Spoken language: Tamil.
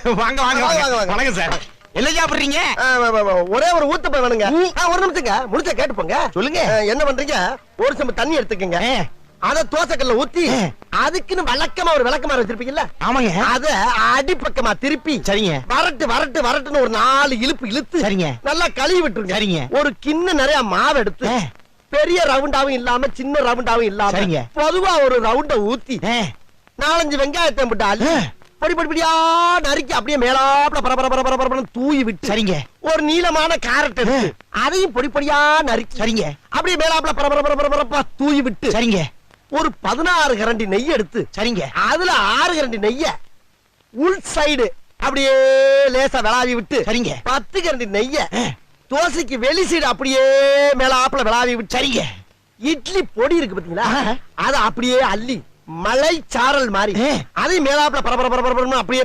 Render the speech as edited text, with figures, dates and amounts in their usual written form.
வாங்க வாங்க வாங்க வணக்கம் சார். என்ன சாப்பிடுறீங்க? ஒரே ஒரு ஊத்தப்ப வேணுங்க. ஒரு நிமிஷங்க முடிச்ச கேட்டு போங்க. சொல்லுங்க. என்ன பண்றீங்க? ஒரு செம்பு தண்ணி எடுத்துக்கங்க. அத தோசைக்கல்ல ஊத்தி அதுக்குன்னு வழக்கமா ஒரு விளக்கமாறு வச்சிருப்பீங்கல்ல? ஆமாங்க. அத அடிப்பக்கமா திருப்பி சரிங்க. வரட்டு வரட்டு வரட்டுன்னு ஒரு 4 இழுப்பு இழுத்து சரிங்க. நல்லா கழுவி விட்டுருங்க. சரிங்க. ஒரு கிண்ண நிறைய மாவு எடுத்து பெரிய ரவுண்டாவும் இல்லாம சின்ன ரவுண்டாவும் இல்லாம சரிங்க. பொதுவா ஒரு ரவுண்ட ஊத்தி 4-5 வெங்காயத்தை போட்டு அள்ளி பொடி பொடி பொடியா நறுக்கி அப்படியே மேலாப்ல பரபர தூவி விட்டு சரிங்க. ஒரு நீளமான கேரட் எடுத்து அதையும் பொடி பொடியா நறுக்கி சரிங்க. அப்படியே மேலாப்ல பரபர தூவி விட்டு சரிங்க. ஒரு 16 கரண்டி நெய் எடுத்து சரிங்க. அதுல 6 கரண்டி நெய்ய உள் சைடு அப்படியே லேசா விளாவி விட்டு சரிங்க. 10 கரண்டி நெய்ய தோசைக்கு வெளி சைடு அப்படியே மேலாப்ல விளாவி விட்டு சரிங்க. இட்லி பொடி இருக்கு பாத்தீங்களா? அத அப்படியே அள்ளி மலை சாரல் மாதிரி அதை மேலாப்ல பரபர அப்படியே